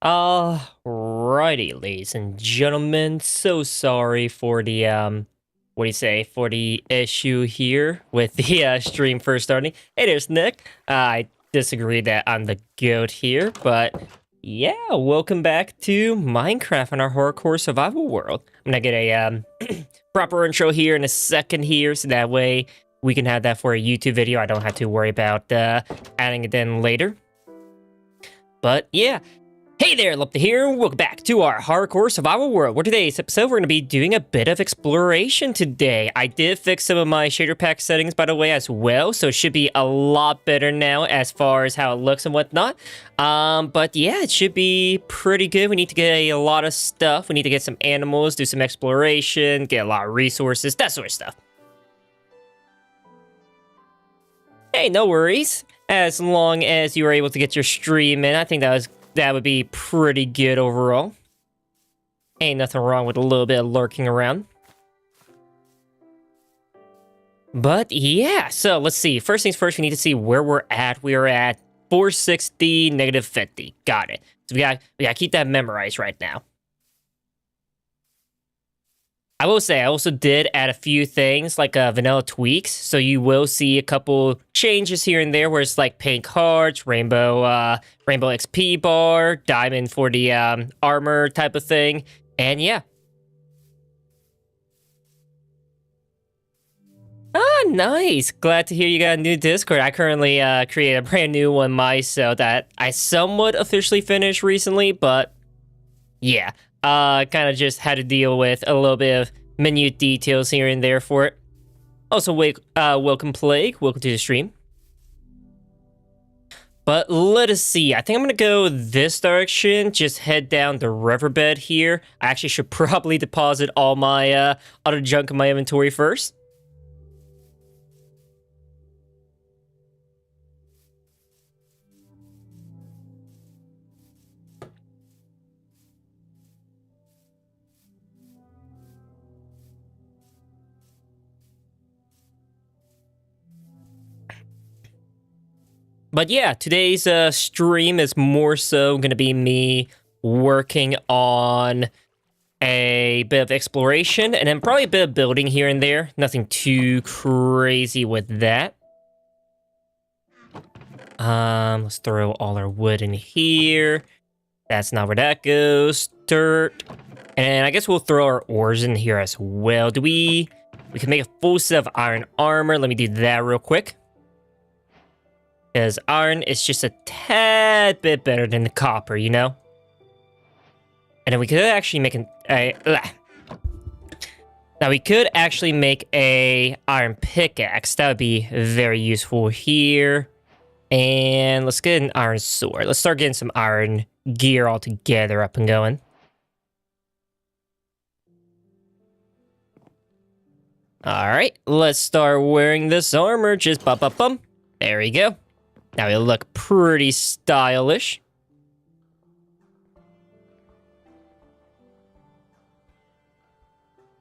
Alrighty, ladies and gentlemen. So sorry for the what do you say, for the issue here with the stream first starting. Hey, there's Nick. I disagree that I'm the goat here, but yeah, welcome back to Minecraft on our horrorcore survival world. I'm gonna get a proper intro here in a second here, so that way we can have that for a YouTube video. I don't have to worry about adding it in later. But yeah. Hey there, Leptir here, welcome back to our hardcore survival world, where today's episode we're going to be doing a bit of exploration today. I did fix some of my shader pack settings, by the way, as well, so it should be a lot better now as far as how it looks and whatnot. But yeah, it should be pretty good. We need to get a lot of stuff. We need to get some animals, do some exploration, get a lot of resources, that sort of stuff. Hey, no worries. As long as you were able to get your stream in, I think that would be pretty good overall. Ain't nothing wrong with a little bit of lurking around. But yeah, so let's see. First things first, we need to see where we're at. We are at 460, -50. Got it. So we gotta keep that memorized right now. I will say, I also did add a few things like vanilla tweaks, so you will see a couple changes here and there where it's like pink hearts, rainbow XP bar, diamond for the armor type of thing, and yeah. Ah, nice! Glad to hear you got a new Discord. I currently created a brand new one myself that I somewhat officially finished recently, but yeah. Kind of just had to deal with a little bit of minute details here and there for it. Also, welcome Plague, welcome to the stream. But let us see, I think I'm gonna go this direction, just head down the riverbed here. I actually should probably deposit all my other junk in my inventory first. But yeah, today's stream is more so going to be me working on a bit of exploration and then probably a bit of building here and there. Nothing too crazy with that. Let's throw all our wood in here. That's not where that goes. Dirt. And I guess we'll throw our ores in here as well. We can make a full set of iron armor. Let me do that real quick. Because iron is just a tad bit better than the copper, you know? And then we could actually make Now we could actually make a iron pickaxe. That would be very useful here. And let's get an iron sword. Let's start getting some iron gear all together up and going. Alright, let's start wearing this armor. Just bum. There we go. Now we look pretty stylish.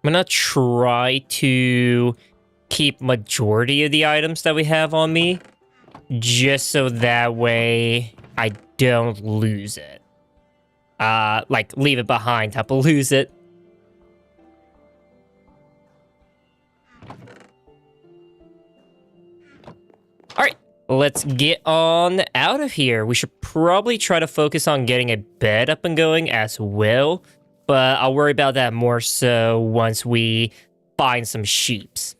I'm gonna try to keep majority of the items that we have on me, just so that way I don't lose it. Like leave it behind, type of lose it. Alright. Let's get on out of here. We should probably try to focus on getting a bed up and going as well, but I'll worry about that more so once we find some sheeps.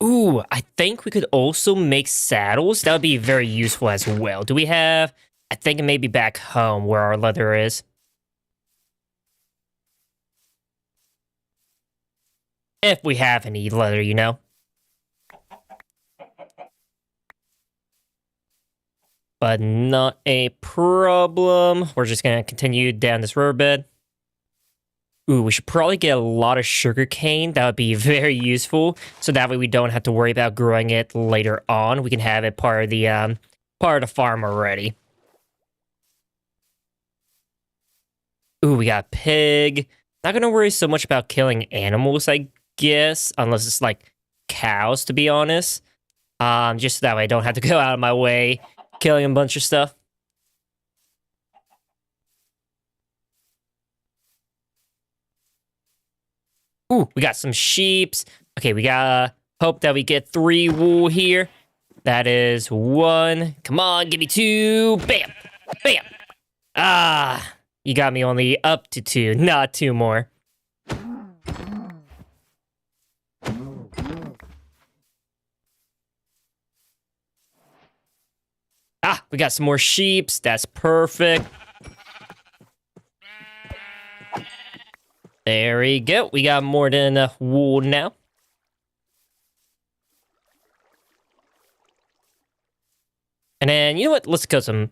Ooh, I think we could also make saddles. That would be very useful as well. Do we have... I think it may be back home where our leather is. If we have any leather, you know. But not a problem. We're just gonna continue down this riverbed. Ooh, we should probably get a lot of sugar cane. That would be very useful. So that way we don't have to worry about growing it later on. We can have it part of the farm already. Ooh, we got pig. Not gonna worry so much about killing animals, I guess, unless it's like cows, to be honest. Just that way I don't have to go out of my way killing a bunch of stuff. Ooh, we got some sheeps. Okay, we gotta hope that we get 3 wool here. That is 1. Come on, give me 2. Bam! Bam! Ah, you got me only up to 2, not 2 more. Ah, we got some more sheeps. That's perfect. There we go. We got more than enough wool now. And then, you know what? Let's kill some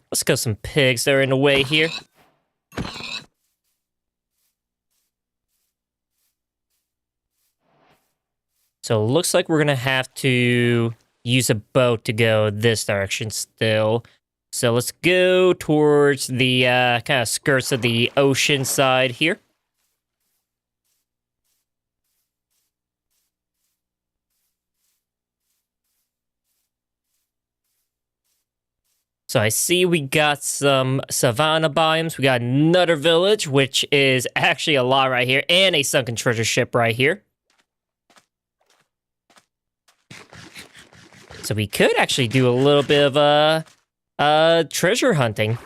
pigs that are in the way here. So it looks like we're gonna have to use a boat to go this direction still. So let's go towards the kind of skirts of the ocean side here. So I see we got some savanna biomes. We got another village, which is actually a lot right here, and a sunken treasure ship right here. So we could actually do a little bit of treasure hunting.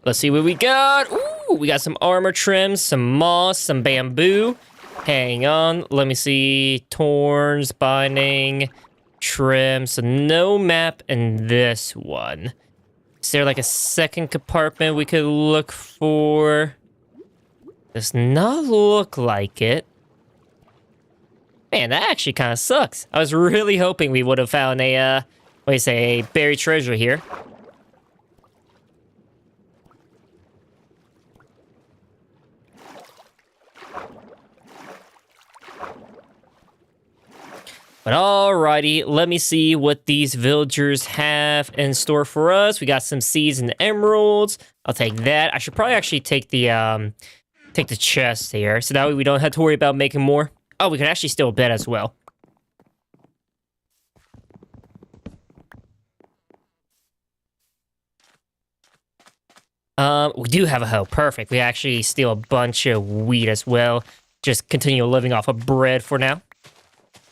Let's see what we got. Ooh, we got some armor trims, some moss, some bamboo. Hang on, let me see. Torns, binding, trim. So no map in this one. Is there like a second compartment we could look for? Does not look like it. Man, that actually kind of sucks. I was really hoping we would have found a, what do you say, a buried treasure here. But alrighty, let me see what these villagers have in store for us. We got some seeds and emeralds. I'll take that. I should probably actually take the chest here, so that way we don't have to worry about making more. Oh, we can actually steal a bed as well. We do have a hoe. Perfect. We actually steal a bunch of wheat as well. Just continue living off of bread for now.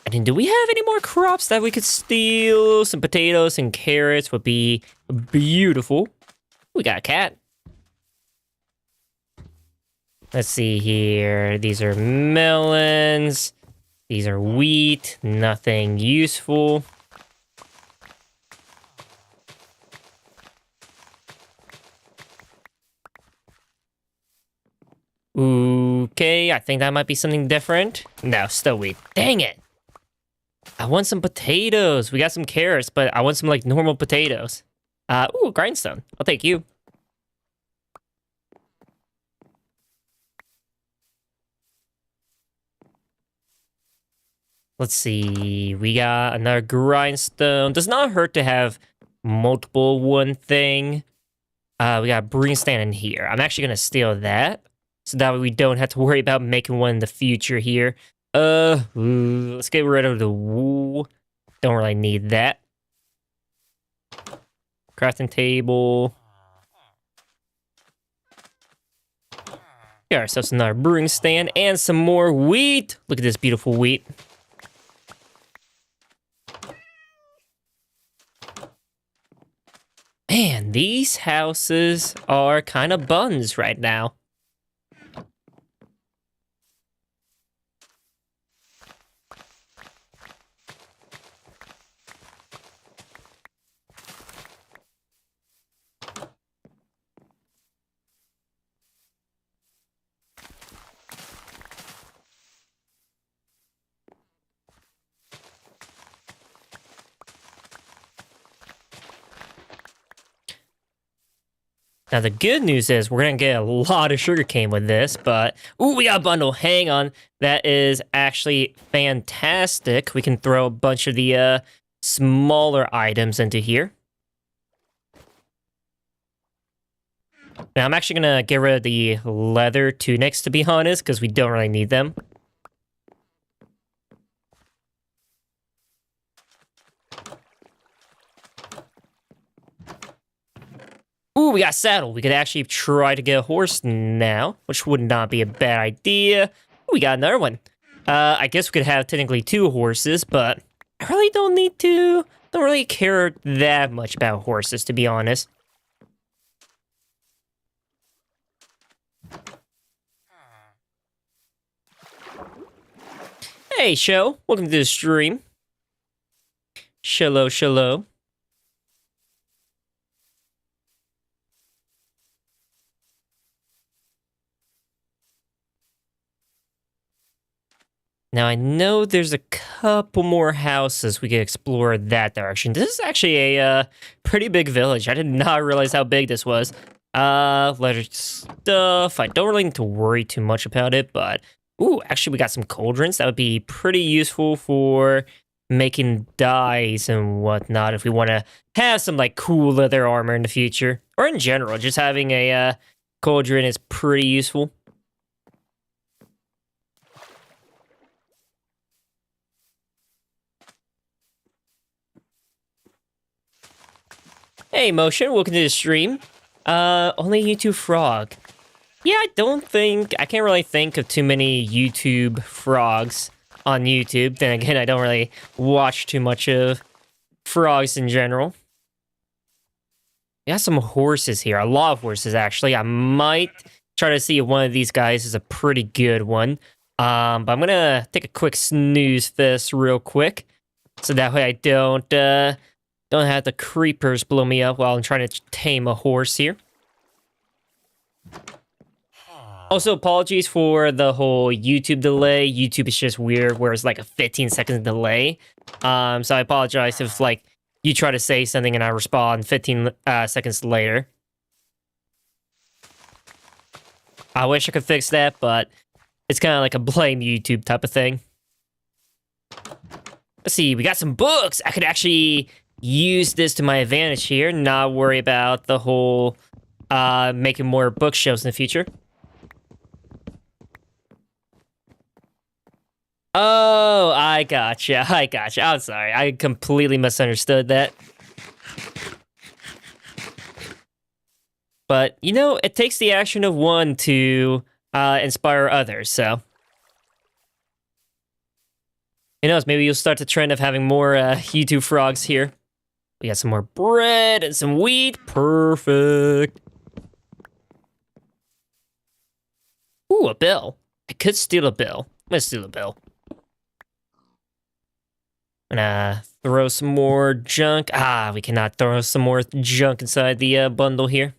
And then do we have any more crops that we could steal? Some potatoes and carrots would be beautiful. We got a cat. Let's see here. These are melons. These are wheat. Nothing useful. Okay, I think that might be something different. No, still wheat. Dang it. I want some potatoes. We got some carrots, but I want some, like, normal potatoes. Ooh, grindstone. I'll take you. Let's see. We got another grindstone. Does not hurt to have multiple one thing. We got a broom stand in here. I'm actually gonna steal that, so that way we don't have to worry about making one in the future here. Let's get rid of the wool. Don't really need that. Crafting table. Got ourselves another brewing stand and some more wheat. Look at this beautiful wheat. Man, these houses are kind of buns right now. Now, the good news is we're going to get a lot of sugarcane with this, but... Ooh, we got a bundle. Hang on. That is actually fantastic. We can throw a bunch of the smaller items into here. Now, I'm actually going to get rid of the leather tunics, to be honest, because we don't really need them. Ooh, we got a saddle. We could actually try to get a horse now, which would not be a bad idea. Ooh, we got another one. I guess we could have technically 2 horses, but I really don't need to. Don't really care that much about horses, to be honest. Hey, Show. Welcome to the stream. Shallow, shallow. Now, I know there's a couple more houses we could explore that direction. This is actually a pretty big village. I did not realize how big this was. Leather stuff. I don't really need to worry too much about it, but... Ooh, actually, we got some cauldrons. That would be pretty useful for making dyes and whatnot if we want to have some, like, cool leather armor in the future. Or in general, just having a cauldron is pretty useful. Hey, Motion, welcome to the stream. Only YouTube Frog. Yeah, I can't really think of too many YouTube frogs on YouTube. Then again, I don't really watch too much of frogs in general. We got some horses here, a lot of horses actually. I might try to see if one of these guys is a pretty good one. But I'm gonna take a quick snooze fest real quick. So that way I don't have the creepers blow me up while I'm trying to tame a horse here. Also, apologies for the whole YouTube delay. YouTube is just weird, where it's like a 15-second delay. So I apologize if, like, you try to say something and I respond 15 seconds later. I wish I could fix that, but it's kind of like a blame YouTube type of thing. Let's see, we got some books! I could actually use this to my advantage here, not worry about the whole making more bookshelves in the future. Oh, I gotcha. I'm sorry. I completely misunderstood that. But, you know, it takes the action of one to inspire others, so. Who knows, maybe you'll start the trend of having more YouTube frogs here. We got some more bread and some wheat. Perfect. Ooh, a bill. I could steal a bill. Let's steal a bill. I'm gonna throw some more junk. Ah, we cannot throw some more junk inside the bundle here.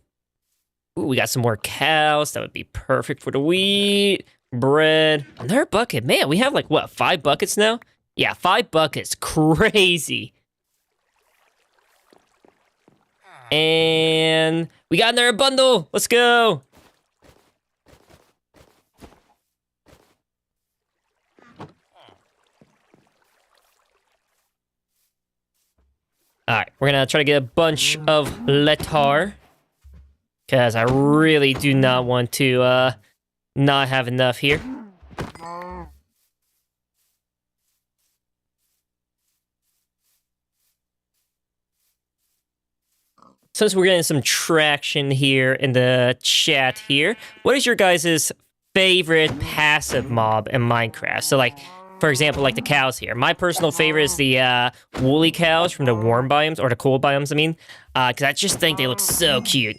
Ooh, we got some more cows. That would be perfect for the wheat. Bread. Another bucket. Man, we have like, what, 5 buckets now? Yeah, 5 buckets. Crazy. And we got another bundle. Let's go. Alright, we're gonna try to get a bunch of Leptir. Because I really do not want to not have enough here. Since we're getting some traction here in the chat here, what is your guys' favorite passive mob in Minecraft? So, like, for example, like the cows here. My personal favorite is the woolly cows from the warm biomes, or the cold biomes, I mean. Because I just think they look so cute.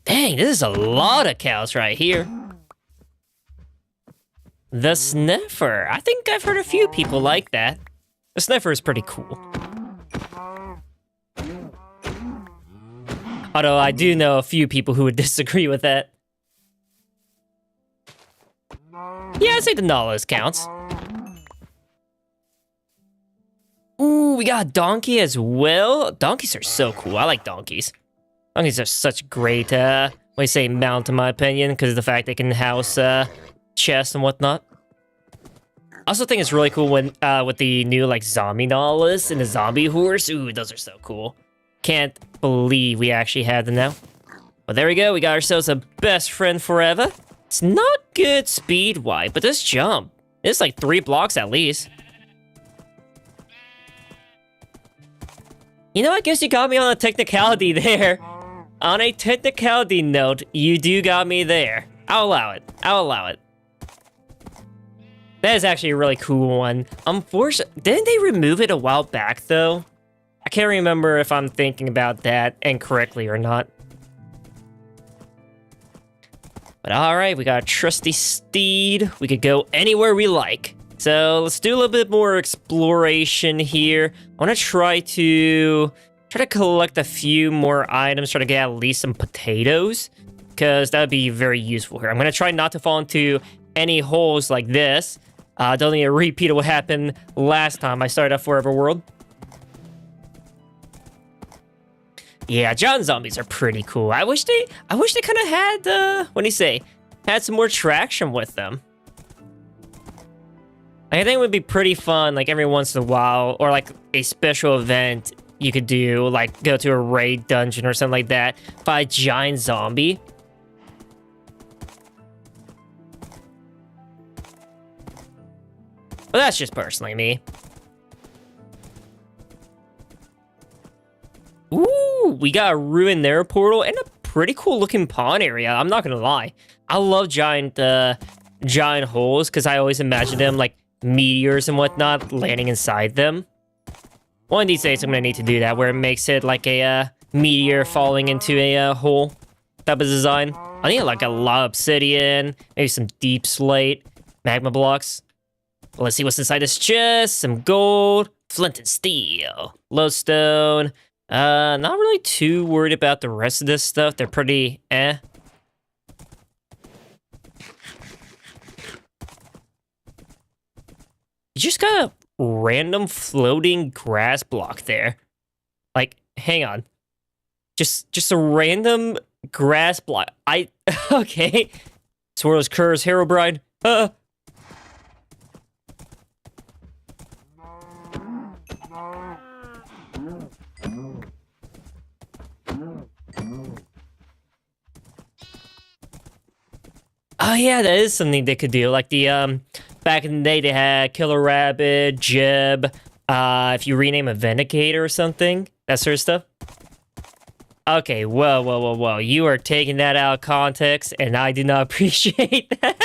Dang, this is a lot of cows right here. The Sniffer. I think I've heard a few people like that. The Sniffer is pretty cool. Although I do know a few people who would disagree with that. Yeah, I'd say the Nautilus counts. Ooh, we got a donkey as well. Donkeys are so cool. I like donkeys. Donkeys are such great, what do you say, mount in my opinion, because of the fact they can house, chests and whatnot. I also think it's really cool when, with the new, like, zombie Nautilus and the zombie horse. Ooh, those are so cool. Can't believe we actually have them now. But there we go, we got ourselves a best friend forever. It's not good speed-wise, but this jump, it's like 3 blocks at least. You know, I guess you got me on a technicality there. On a technicality note, you do got me there. I'll allow it. I'll allow it. That is actually a really cool one. Unfortunately, didn't they remove it a while back, though? I can't remember if I'm thinking about that incorrectly or not. But alright, we got a trusty steed. We could go anywhere we like. So let's do a little bit more exploration here. I want to try to collect a few more items, try to get at least some potatoes, because that would be very useful here. I'm going to try not to fall into any holes like this. Don't need a repeat of what happened last time I started up Forever World. Yeah, giant zombies are pretty cool. I wish they kind of had, what do you say, had some more traction with them. I think it would be pretty fun, like, every once in a while, or, like, a special event you could do, like, go to a raid dungeon or something like that, fight a giant zombie. But that's just personally me. Ooh, we got a ruined air portal and a pretty cool looking pond area, I'm not gonna lie. I love giant holes, because I always imagine them, like, meteors and whatnot landing inside them. One of these days I'm gonna need to do that, where it makes it like a meteor falling into a hole type of design. I need like a lot of obsidian, maybe some deep slate, magma blocks. But let's see what's inside this chest. Some gold, flint and steel, lodestone. Not really too worried about the rest of this stuff. They're pretty eh. You just got a random floating grass block there. Like, hang on. Just a random grass block. Okay. Swirl's Curse, Herobrine. Oh yeah, that is something they could do. Like the, back in the day, they had Killer Rabbit, Jib, if you rename a Vindicator or something, that sort of stuff. Okay, whoa. You are taking that out of context, and I do not appreciate that.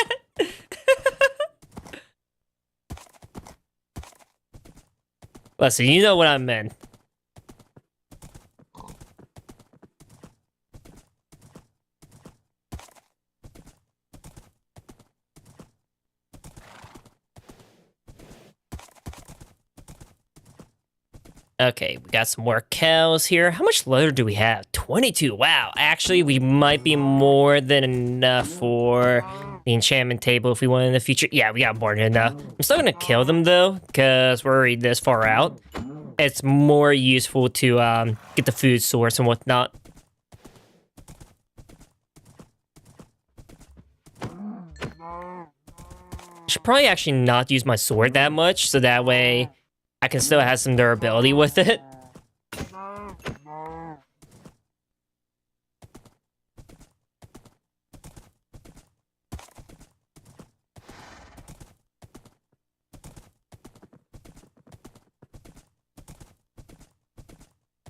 Listen, you know what I meant. Okay, we got some more cows here. How much leather do we have? 22. Wow, actually, we might be more than enough for the enchantment table if we want in the future. Yeah, we got more than enough. I'm still gonna kill them, though, because we're already this far out. It's more useful to get the food source and whatnot. Should probably actually not use my sword that much, so that way I can still have some durability with it.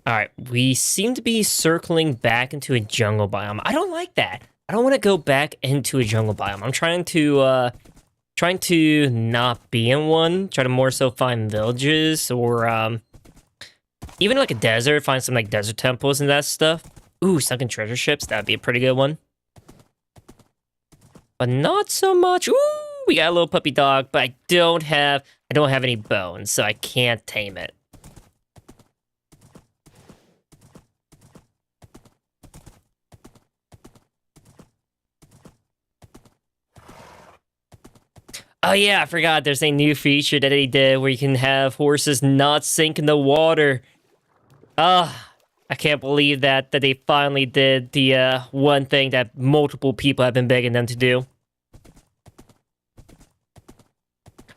Alright, we seem to be circling back into a jungle biome. I don't like that. I don't want to go back into a jungle biome. I'm trying to not be in one. Try to more so find villages or even like a desert. Find some like desert temples and that stuff. Ooh, sunken treasure ships. That'd be a pretty good one. But not so much. Ooh, we got a little puppy dog, but I don't have any bones, so I can't tame it. Oh yeah, I forgot. There's a new feature that they did where you can have horses not sink in the water. Ah, I can't believe that they finally did the one thing that multiple people have been begging them to do.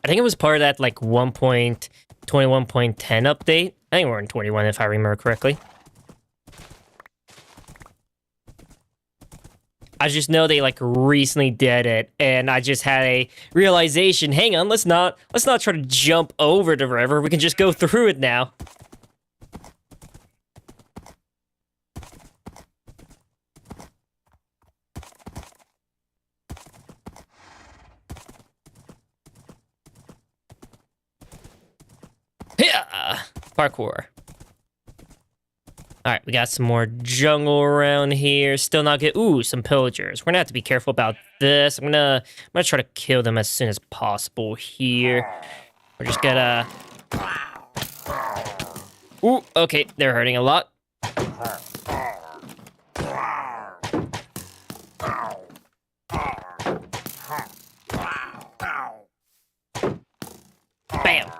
I think it was part of that like 1.21.10 update. I think we're in 21 if I remember correctly. I just know they like recently did it, and I just had a realization. Hang on, let's not try to jump over the river. We can just go through it now. Yeah, parkour. All right, we got some more jungle around here. Still not good. Ooh, some pillagers. We're gonna have to be careful about this. I'm gonna try to kill them as soon as possible here. We're just gonna. Ooh, okay, they're hurting a lot. Bam,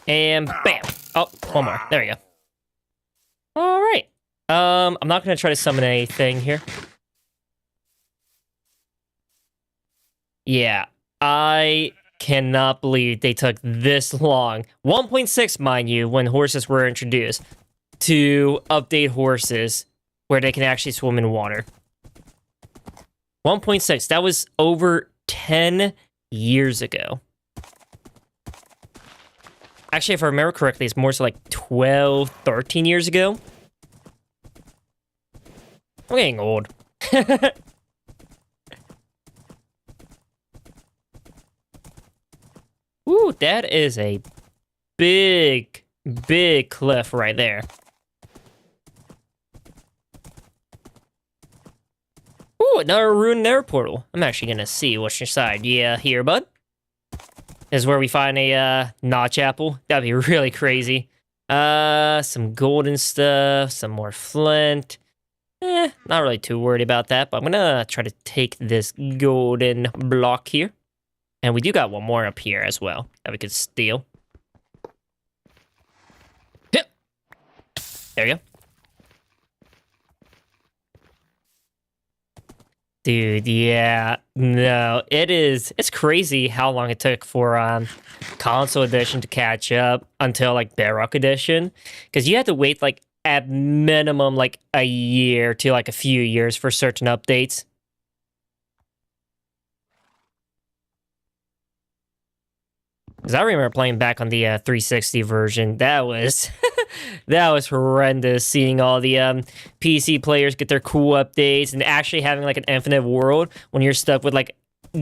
and bam. Oh, one more. There we go. All right. I'm not gonna try to summon anything here. Yeah, I cannot believe they took this long. 1.6, mind you, when horses were introduced, to update horses where they can actually swim in water. 1.6, that was over 10 years ago. Actually, if I remember correctly, it's more so like 12, 13 years ago. I'm getting old. Ooh, that is a big, big cliff right there. Ooh, another ruined air portal. I'm actually gonna see what's inside. Yeah, here, bud. This is where we find a notch apple. That'd be really crazy. Some golden stuff, some more flint. Not really too worried about that, but I'm gonna try to take this golden block here. And we do got one more up here as well that we could steal. Yep. There you go. Dude, yeah. No, it's crazy how long it took for console edition to catch up until like Bedrock edition. Because you had to wait like at minimum like a year to like a few years for certain updates. Because I remember playing back on the 360 version. That was that was horrendous. Seeing all the PC players get their cool updates and actually having like an infinite world when you're stuck with like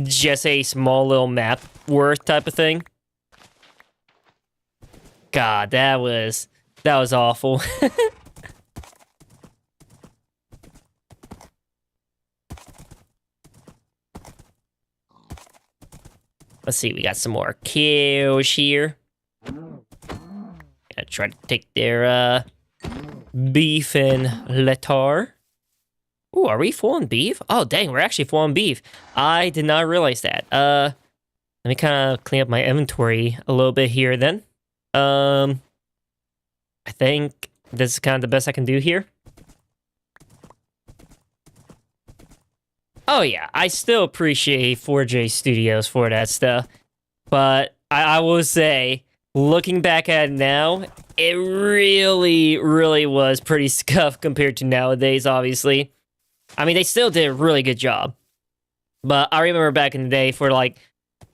just a small little map worth type of thing. God, that was awful. Let's see, we got some more kills here. Gonna try to take their beef and Leptir. Ooh, are we full on beef? Oh, dang, we're actually full on beef. I did not realize that. Let me kind of clean up my inventory a little bit here then. I think this is kind of the best I can do here. Oh yeah, I still appreciate 4J Studios for that stuff. But I will say, looking back at it now, it really, really was pretty scuffed compared to nowadays, obviously. I mean, they still did a really good job. But I remember back in the day for like,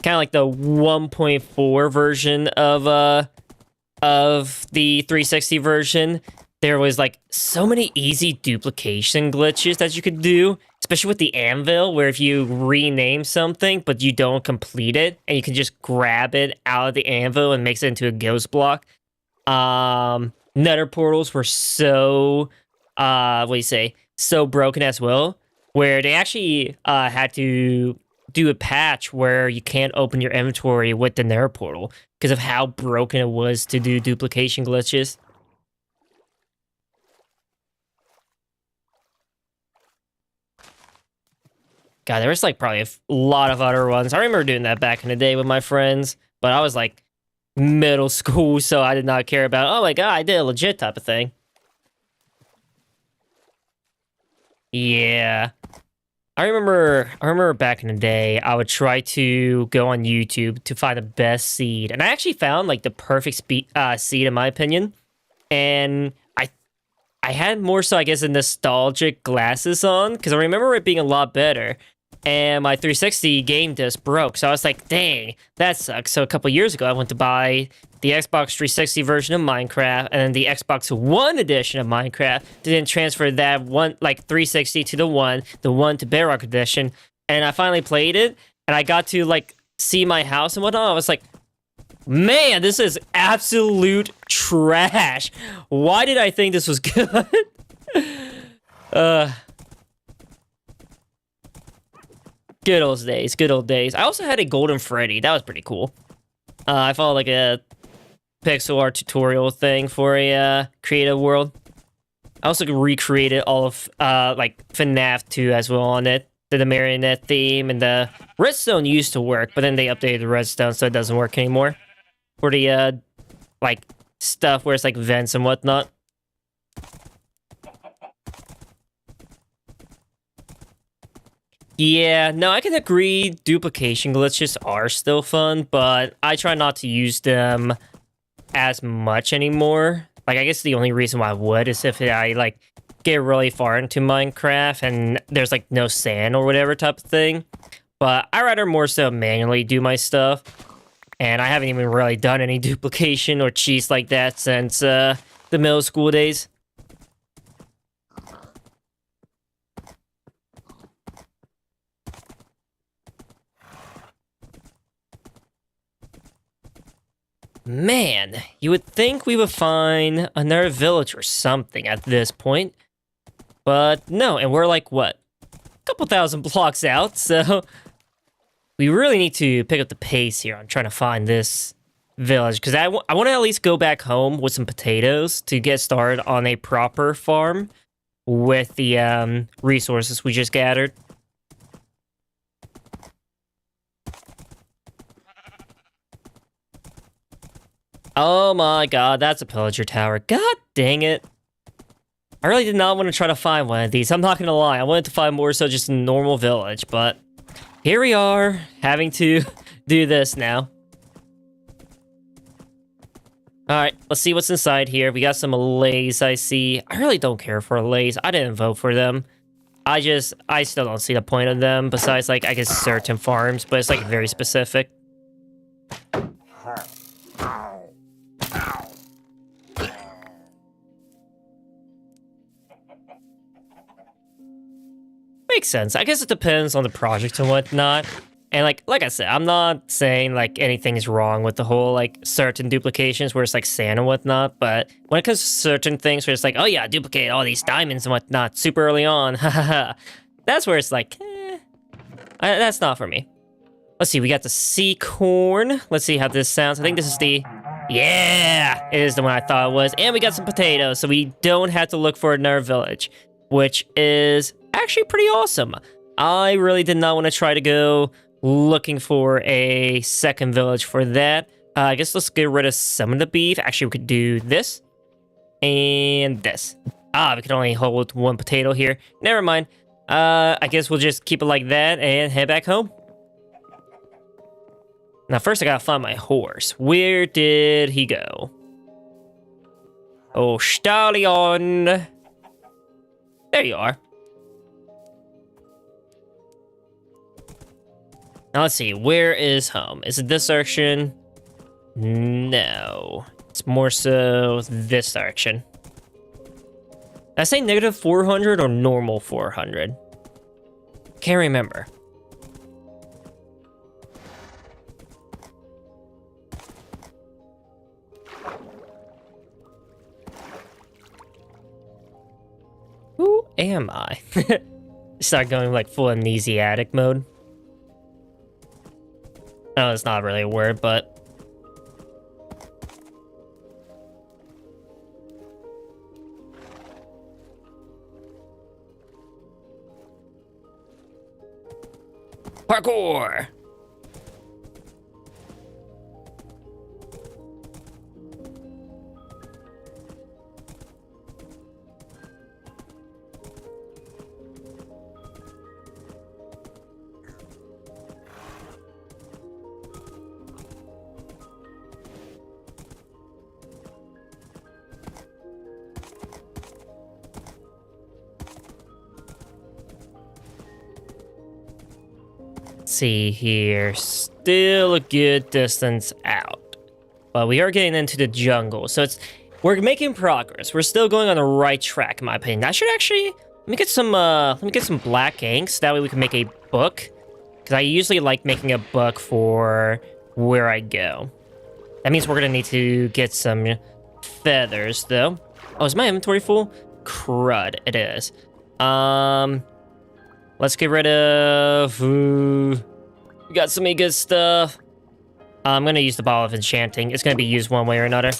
kind of like the 1.4 version of the 360 version, there was like so many easy duplication glitches that you could do, especially with the anvil, where if you rename something but you don't complete it, and you can just grab it out of the anvil and makes it into a ghost block. Nether portals were so what do you say, so broken as well, where they actually had to do a patch where you can't open your inventory with the Nether portal because of how broken it was to do duplication glitches. God, there was like probably a lot of other ones. I remember doing that back in the day with my friends, but I was like middle school, so I did not care about, oh my god, I did a legit type of thing. Yeah. I remember back in the day, I would try to go on YouTube to find the best seed. And I actually found like the perfect seed in my opinion. And I had more so, I guess, the nostalgic glasses on because I remember it being a lot better. And my 360 game disc broke, so I was like, "Dang, that sucks." So a couple years ago, I went to buy the Xbox 360 version of Minecraft and then the Xbox One edition of Minecraft. To then transfer that one, like 360 to the one to Bedrock edition, and I finally played it. And I got to like see my house and whatnot. I was like, man, this is absolute trash. Why did I think this was good? uh, Good old days, good old days. I also had a Golden Freddy. That was pretty cool. I followed like a pixel art tutorial thing for a creative world. I also recreated all of like FNAF 2 as well on it. Did the marionette theme, and the redstone used to work, but then they updated the redstone so it doesn't work anymore. For the like stuff where it's like vents and whatnot. Yeah, no, I can agree duplication glitches are still fun, but I try not to use them as much anymore. Like, I guess the only reason why I would is if I, like, get really far into Minecraft and there's, like, no sand or whatever type of thing. But I rather more so manually do my stuff. And I haven't even really done any duplication or cheats like that since the middle school days. Man, you would think we would find another village or something at this point. But no, and we're like, what? A couple thousand blocks out, so we really need to pick up the pace here on trying to find this village. Because I want to at least go back home with some potatoes to get started on a proper farm with the resources we just gathered. Oh my god, that's a pillager tower. God dang it. I really did not want to try to find one of these. I'm not gonna lie. I wanted to find more so just a normal village, but here we are, having to do this now. Alright, let's see what's inside here. We got some Lays, I see. I really don't care for Lays. I didn't vote for them. I still don't see the point of them, besides, like, I guess certain farms, but it's, like, very specific. Makes sense. I guess it depends on the project and whatnot. And like I said, I'm not saying like anything is wrong with the whole like certain duplications where it's like sand and whatnot, but when it comes to certain things where it's like, oh yeah, duplicate all these diamonds and whatnot super early on, that's where it's like, that's not for me. Let's see, we got the sea corn. Let's see how this sounds. I think this is the, yeah, it is the one I thought it was. And we got some potatoes, so we don't have to look for another village, which is actually pretty awesome. I really did not want to try to go looking for a second village for that. I guess let's get rid of some of the beef. Actually, we could do this and this. We can only hold one potato here. Never mind. I guess we'll just keep it like that and head back home. Now, first I gotta find my horse. Where did he go? Oh, stallion. There you are. Now let's see, where is home? Is it this direction? No. It's more so this direction. Did I say negative 400 or normal 400? Can't remember. Who am I? Start going like full amnesiac mode. No, it's not really a word, but... Parkour! See here, still a good distance out, but we are getting into the jungle, so we're making progress. We're still going on the right track, in my opinion. I should actually let me get some black ink, so that way we can make a book, because I usually like making a book for where I go. That means we're gonna need to get some feathers, though. Oh, is my inventory full? Crud, it is. Let's get rid of... we got so many good stuff. I'm gonna use the ball of enchanting. It's gonna be used one way or another.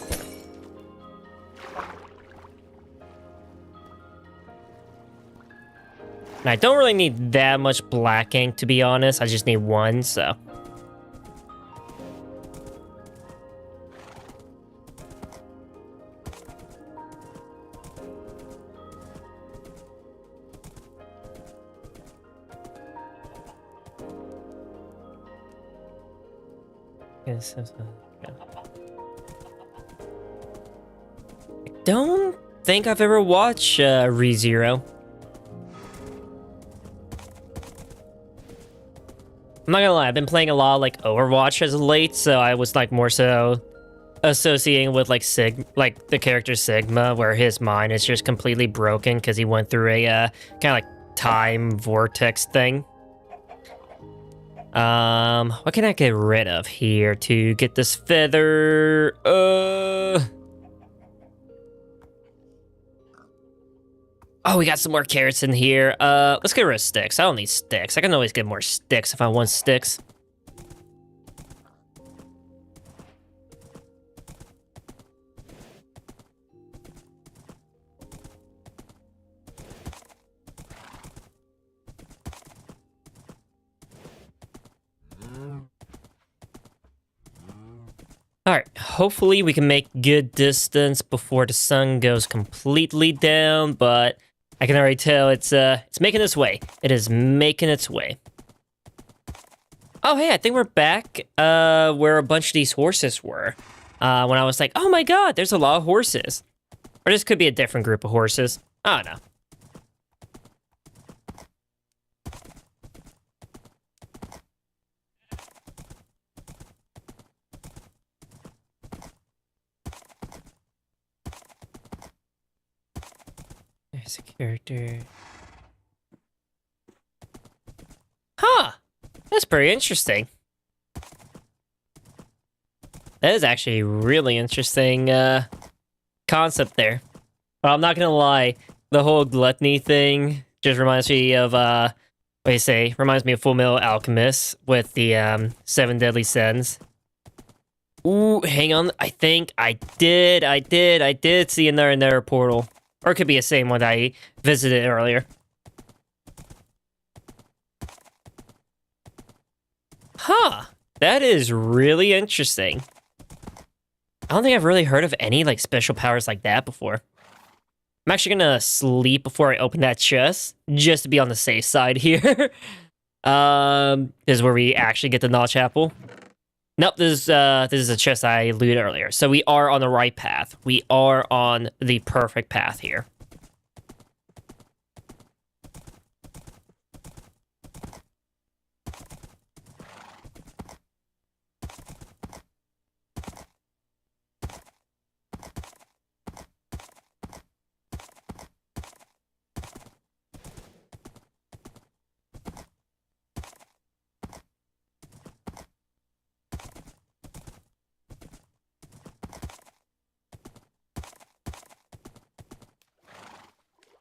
And I don't really need that much black ink, to be honest. I just need one, so... Yes, I don't think I've ever watched ReZero. I'm not gonna lie, I've been playing a lot of like Overwatch as of late, so I was like more so associating with like the character Sigma, where his mind is just completely broken because he went through a kind of like time vortex thing. What can I get rid of here to get this feather? Oh, we got some more carrots in here. Let's get rid of sticks. I don't need sticks. I can always get more sticks if I want sticks. Alright, hopefully we can make good distance before the sun goes completely down, but I can already tell it's making its way. It is making its way. Oh, hey, I think we're back where a bunch of these horses were. When I was like, oh my god, there's a lot of horses. Or this could be a different group of horses. I don't know. There's a character. Huh. That's pretty interesting. That is actually a really interesting concept there. But I'm not gonna lie, the whole gluttony thing just reminds me of what do you say? Reminds me of Full Metal Alchemist with the 7 Deadly Sins. Ooh, hang on. I think I did see another portal. Or it could be the same one I visited earlier. Huh. That is really interesting. I don't think I've really heard of any like special powers like that before. I'm actually gonna sleep before I open that chest, just to be on the safe side here. This is where we actually get the notch apple. Nope, this is a chest I looted earlier. So we are on the right path. We are on the perfect path here.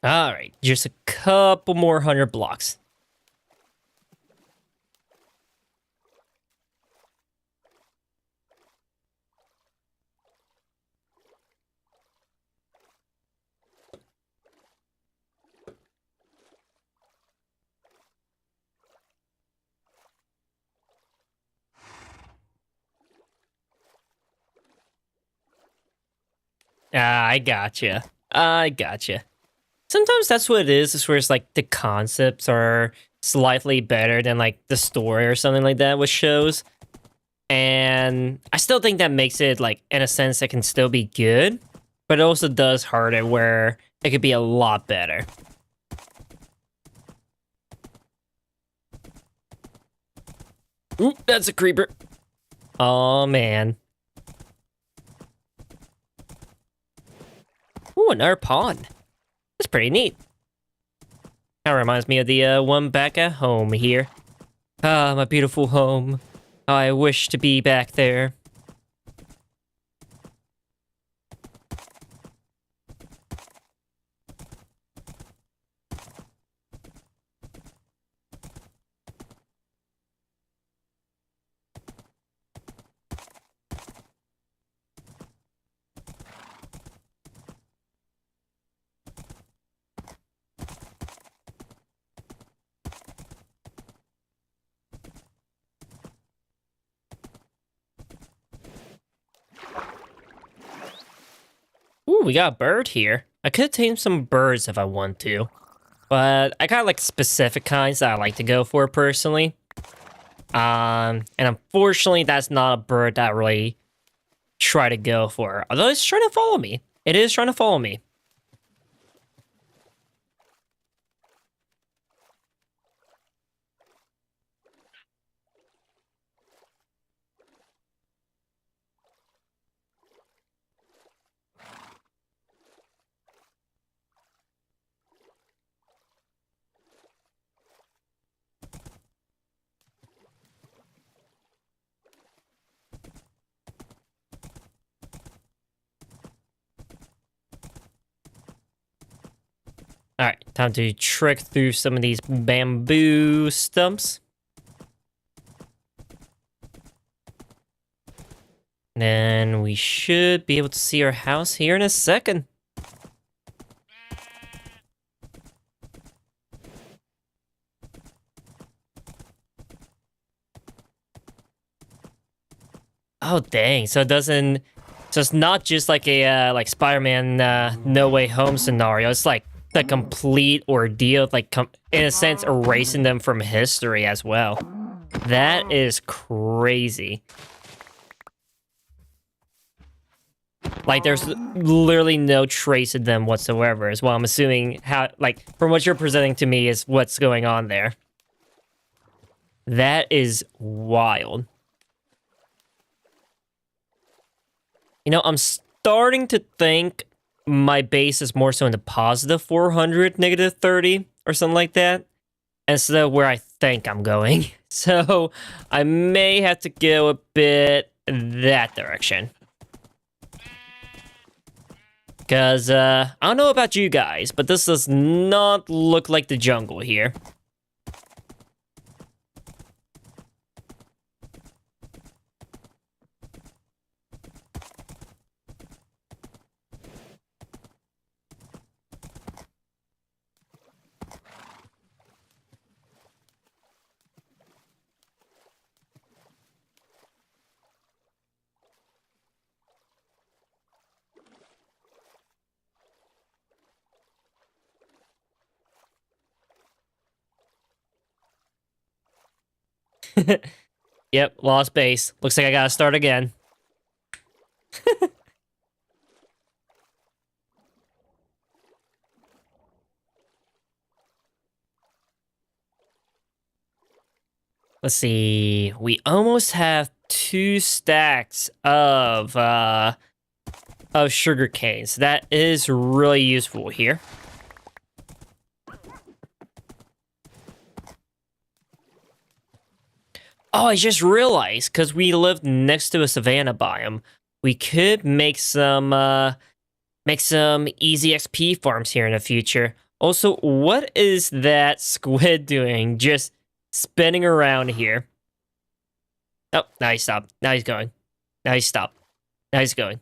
All right, just a couple more 100 blocks. I gotcha. I gotcha. Sometimes that's what it is where it's like the concepts are slightly better than like the story or something like that with shows. And I still think that makes it like in a sense it can still be good, but it also does hurt it where it could be a lot better. Ooh, that's a creeper. Oh man. Ooh, another pond. That's pretty neat. That reminds me of the one back at home here. Ah, my beautiful home. I wish to be back there. Ooh, we got a bird here. I could tame some birds if I want to, but I got like specific kinds that I like to go for personally. And unfortunately, that's not a bird that I really try to go for. Although it's trying to follow me. It is trying to follow me. Alright, time to trick through some of these bamboo stumps. Then we should be able to see our house here in a second. Oh dang! So it doesn't. So it's not just like a like Spider-Man No Way Home scenario. It's like the complete ordeal, like in a sense, erasing them from history as well. That is crazy. Like there's literally no trace of them whatsoever. Is what I'm assuming. How like from what you're presenting to me is what's going on there. That is wild. You know, I'm starting to think my base is more so in the positive 400, negative 30, or something like that, instead of where I think I'm going. So I may have to go a bit that direction. Because, I don't know about you guys, but this does not look like the jungle here. Yep, lost base. Looks like I gotta start again. Let's see. We almost have 2 stacks of sugar canes. That is really useful here. Oh, I just realized, because we live next to a savanna biome, we could make some easy XP farms here in the future. Also, what is that squid doing? Just spinning around here. Oh, now he stopped. Now he's going. Now he's stopped. Now he's going.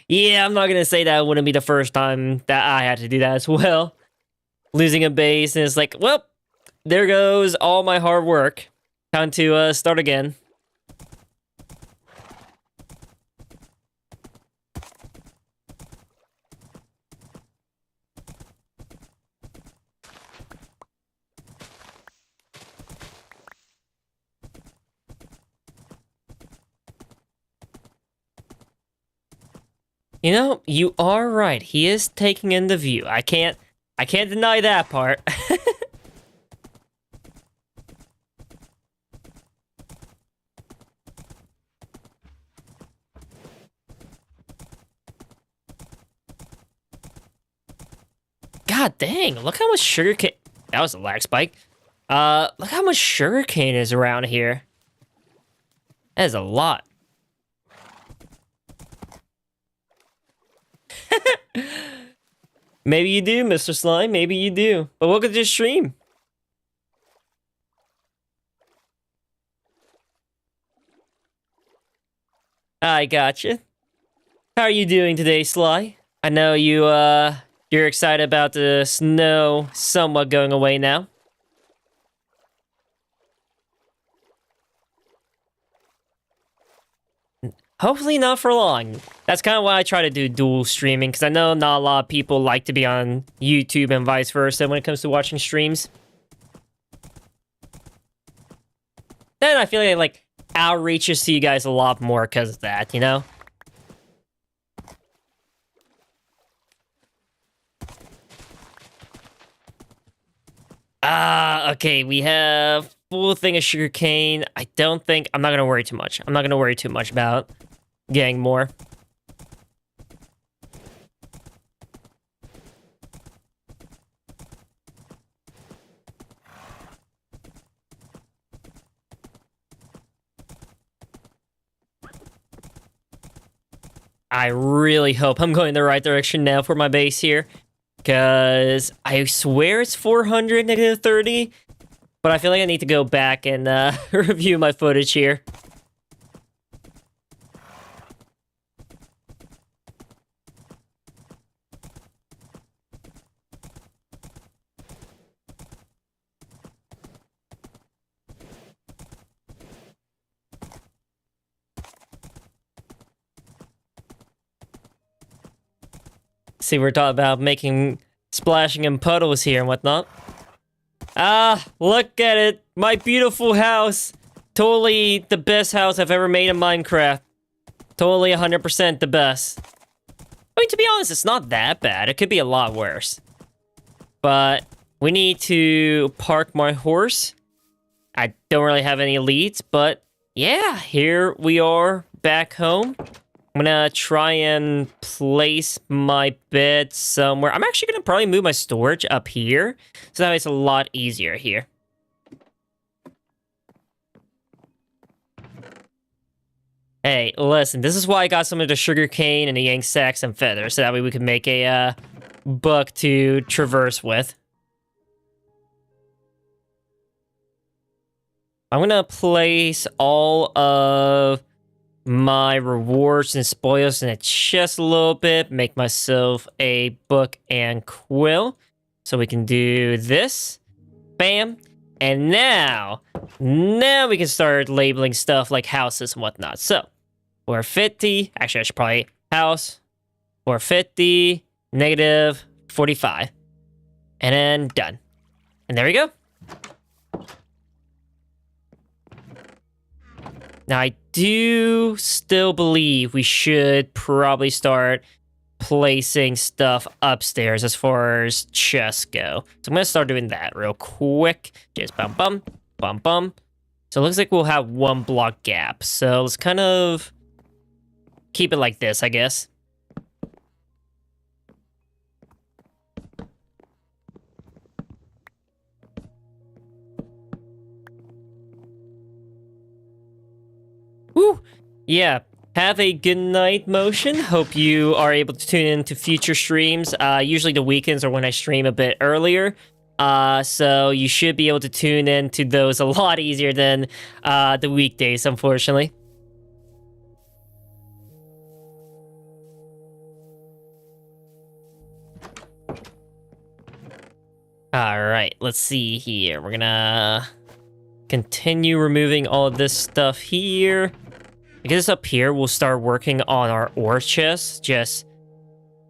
Yeah, I'm not gonna say that wouldn't be the first time that I had to do that as well. Losing a base, and it's like, well, there goes all my hard work. Time to start again. You know, you are right. He is taking in the view. I can't deny that part. God dang, look how much sugarcane. That was a lag spike. Look how much sugarcane is around here. That is a lot. Maybe you do, Mr. Slime. Maybe you do. But welcome to the stream. I gotcha. How are you doing today, Sly? I know you're excited about the snow somewhat going away now. Hopefully not for long. That's kind of why I try to do dual streaming, because I know not a lot of people like to be on YouTube and vice versa when it comes to watching streams. Then I feel like outreaches to you guys a lot more because of that, you know? Okay, we have full thing of sugarcane. I'm not gonna worry too much. I'm not gonna worry too much about getting more. I really hope I'm going the right direction now for my base here. Because I swear it's 400 negative 30. But I feel like I need to go back and review my footage here. See, we're talking about splashing in puddles here and whatnot. Look at it. My beautiful house. Totally the best house I've ever made in Minecraft. Totally 100% the best. I mean, to be honest, it's not that bad. It could be a lot worse. But we need to park my horse. I don't really have any leads, but yeah, here we are back home. I'm gonna try and place my bed somewhere. I'm actually gonna probably move my storage up here, so that way it's a lot easier here. Hey, listen, this is why I got some of the sugar cane and the yank sacks and feathers, so that way we can make a book to traverse with. I'm gonna place all of my rewards and spoils in a chest a little bit, make myself a book and quill, so we can do this. Bam. And now we can start labeling stuff like houses and whatnot. So, 450, actually I should probably, house, 450, negative 45. And then done. And there we go. Now, I do still believe we should probably start placing stuff upstairs as far as chests go. So I'm going to start doing that real quick. Just bum, bum, bum, bum. So it looks like we'll have one block gap. So let's kind of keep it like this, I guess. Woo! Yeah, have a good night, Motion. Hope you are able to tune in to future streams. Usually the weekends are when I stream a bit earlier. So you should be able to tune in to those a lot easier than the weekdays, unfortunately. Alright, let's see here. We're gonna continue removing all of this stuff here. I guess up here, we'll start working on our ore chests. Just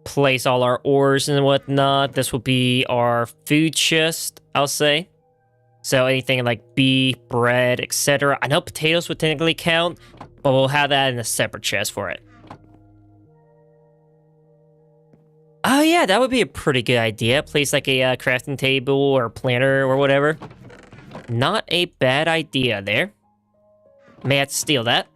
place all our ores and whatnot. This will be our food chest, I'll say. So anything like beef, bread, etc. I know potatoes would technically count, but we'll have that in a separate chest for it. yeah, that would be a pretty good idea. Place like a crafting table or planter or whatever. Not a bad idea there. May have to steal that.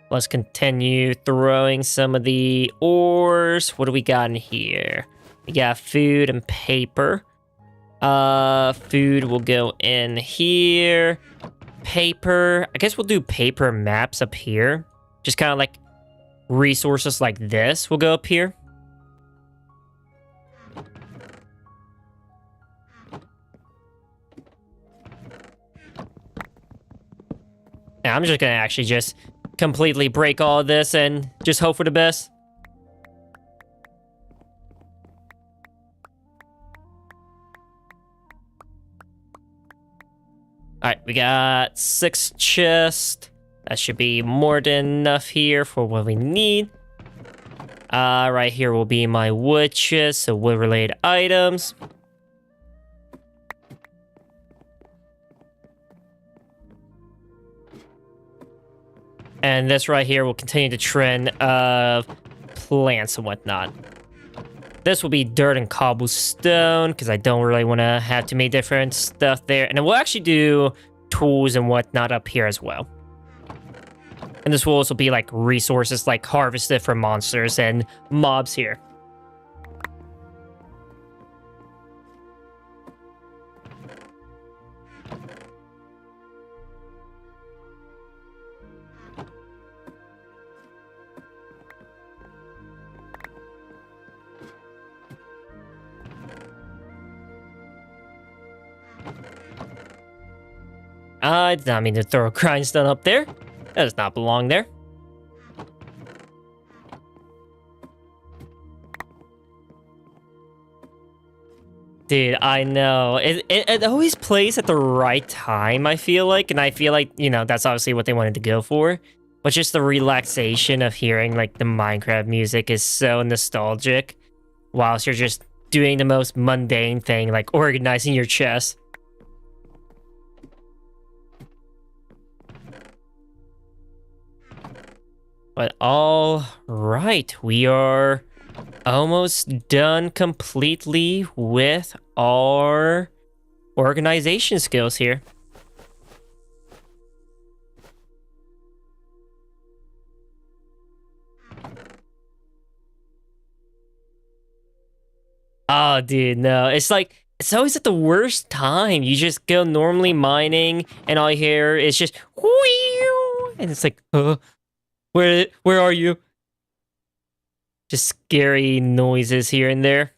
Let's continue throwing some of the ores. What do we got in here? We got food and paper. Food will go in here. Paper. I guess we'll do paper maps up here. Just kind of like resources like this will go up here. Now, I'm just gonna actually just completely break all of this and just hope for the best. Alright, we got 6 chests. That should be more than enough here for what we need. Right here will be my wood chest, so wood-related items. And this right here will continue the trend of plants and whatnot. This will be dirt and cobblestone, because I don't really want to have too many different stuff there. And then we'll actually do tools and whatnot up here as well. And this will also be like resources like harvested from monsters and mobs here. I did not mean to throw a grindstone up there. That does not belong there. Dude, I know. It always plays at the right time, I feel like. And I feel like, you know, that's obviously what they wanted to go for. But just the relaxation of hearing, like, the Minecraft music is so nostalgic. Whilst you're just doing the most mundane thing, like organizing your chest. But all right, we are almost done completely with our organization skills here. Oh, dude, no. It's like, it's always at the worst time. You just go normally mining, and all you hear is just, whew, and it's like, where are you? Just scary noises here and there.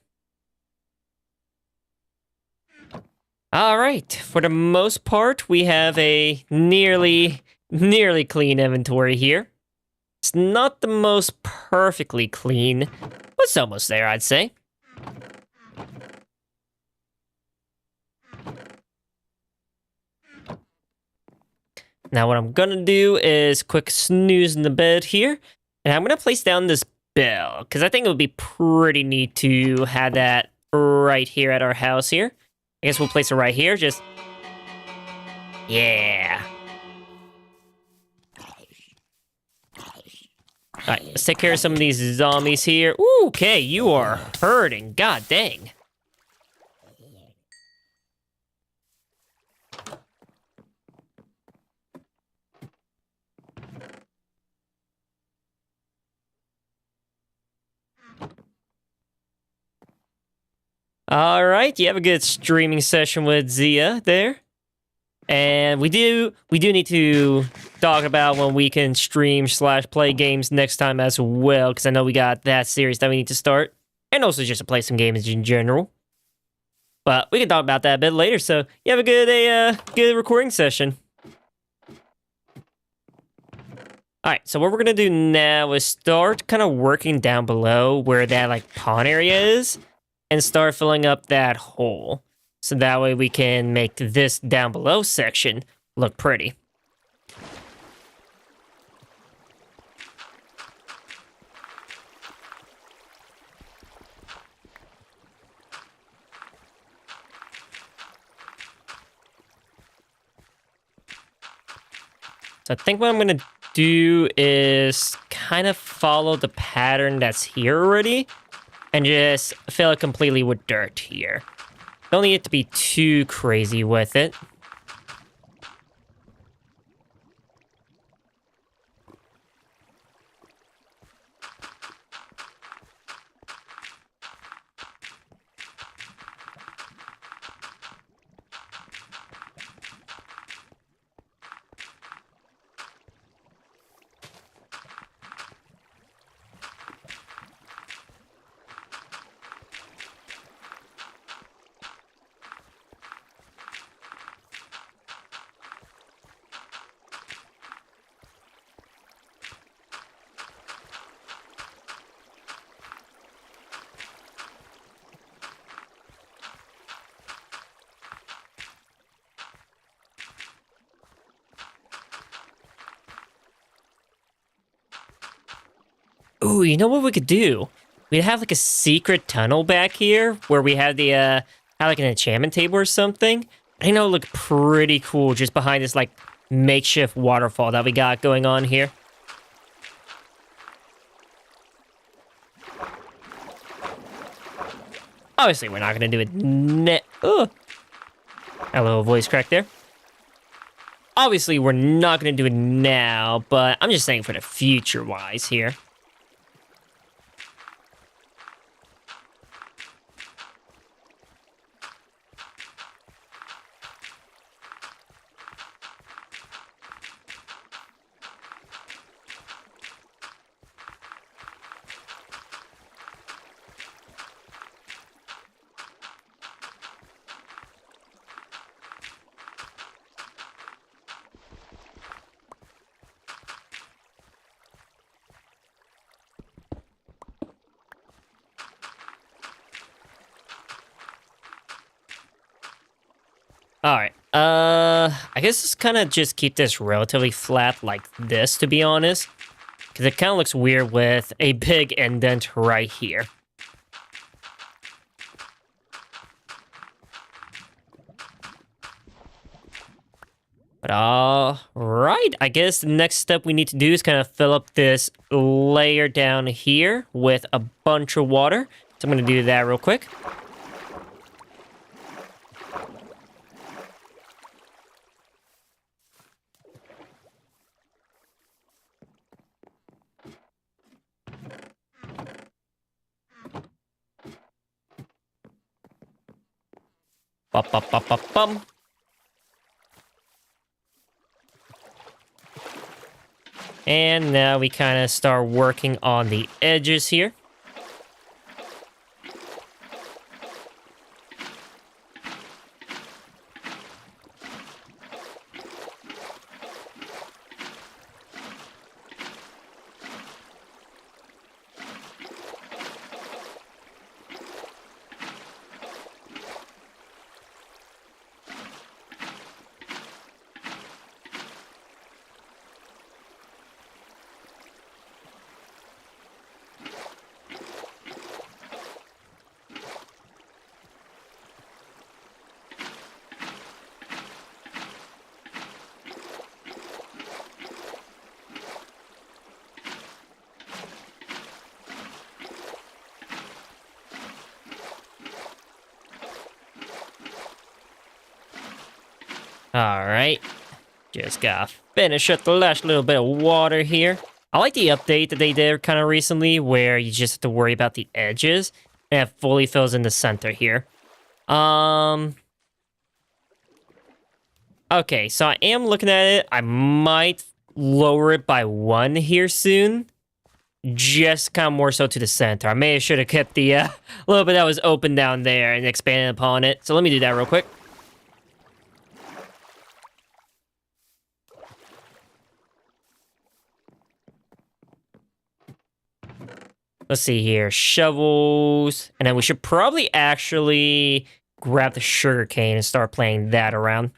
All right, for the most part, we have a nearly clean inventory here. It's not the most perfectly clean, but it's almost there, I'd say. Now what I'm gonna do is quick snooze in the bed here, and I'm gonna place down this bell, because I think it would be pretty neat to have that right here at our house here. I guess we'll place it right here, just... Yeah. Alright, let's take care of some of these zombies here. Ooh, okay, you are hurting, god dang. All right, you have a good streaming session with Zia there. And we do need to talk about when we can stream / play games next time as well, because I know we got that series that we need to start. And also just to play some games in general. But we can talk about that a bit later, so you have a good recording session. Alright, so what we're gonna do now is start kind of working down below where that like pond area is. And start filling up that hole. So that way we can make this down below section look pretty. So I think what I'm gonna do is kind of follow the pattern that's here already and just fill it completely with dirt here. Don't need it to be too crazy with it. Ooh, you know what we could do? We'd have like a secret tunnel back here where we have the have like an enchantment table or something. I know it look pretty cool just behind this like makeshift waterfall that we got going on here. Obviously, we're not gonna do it Ugh. A little voice crack there. Obviously, we're not gonna do it now, but I'm just saying for the future-wise here. All right. I guess let's kind of just keep this relatively flat like this, to be honest. Because it kind of looks weird with a big indent right here. But all right, I guess the next step we need to do is kind of fill up this layer down here with a bunch of water. So I'm going to do that real quick. Bum, bum, bum, bum, bum. And now we kind of start working on the edges here. All right, just gotta finish up the last little bit of water here. I like the update that they did kind of recently where you just have to worry about the edges and it fully fills in the center here. Okay, so I am looking at it. I might lower it by 1 here soon. Just kind of more so to the center. I may have should have kept the little bit that was open down there and expanded upon it. So let me do that real quick. Let's see here. Shovels. And then we should probably actually grab the sugar cane and start playing that around.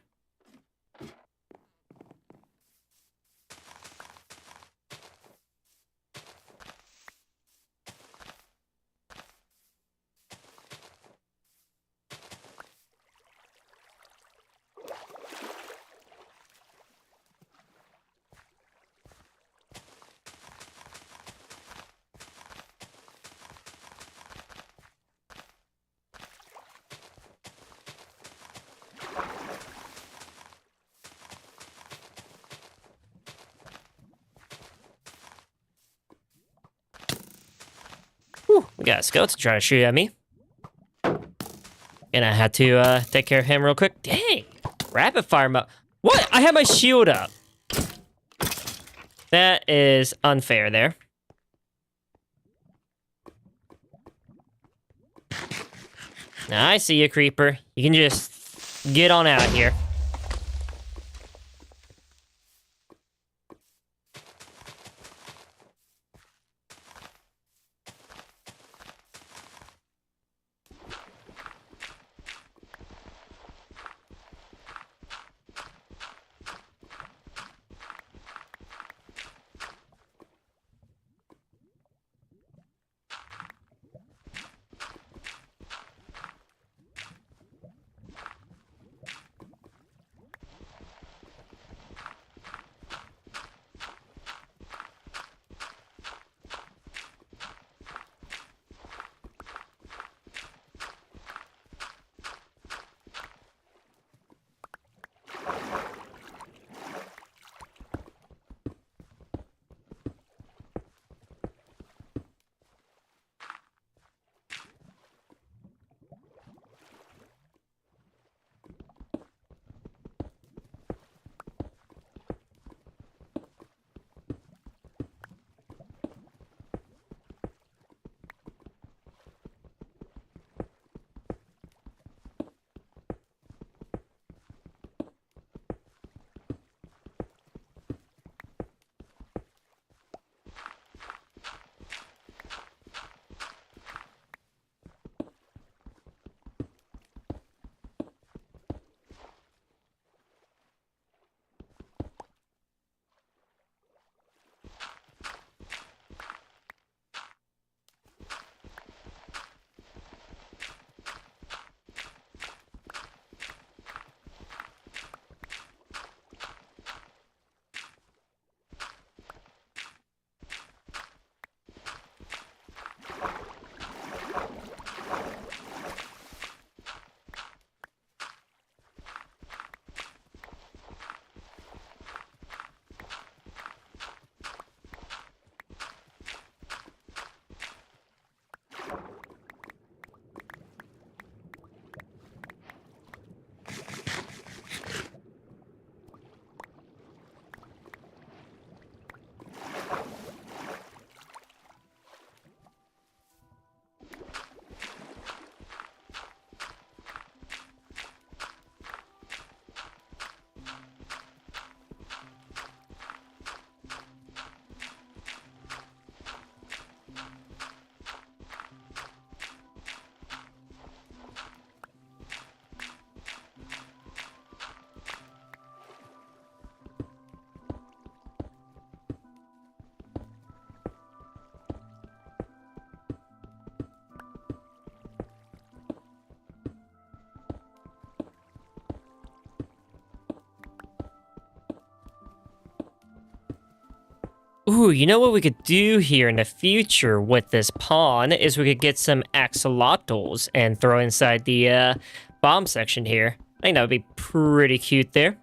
Whew, we got a skeleton trying to shoot at me. And I had to take care of him real quick. Dang! Rapid fire mode. What? I had my shield up. That is unfair there. Now, I see you, creeper. You can just get on out here. Ooh, you know what we could do here in the future with this pawn is we could get some axolotls and throw inside the bomb section here. I think that would be pretty cute there.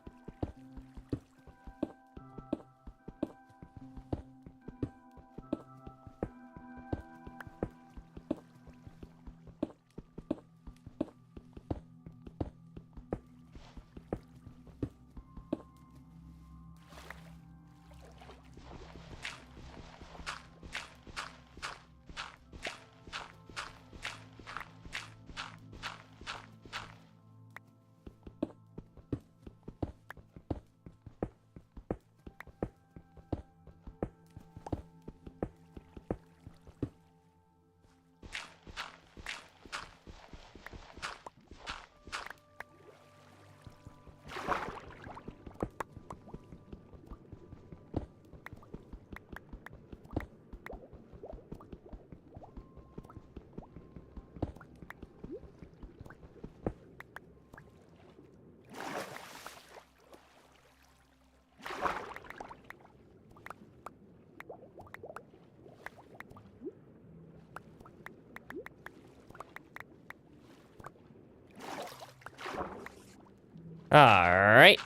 Alright.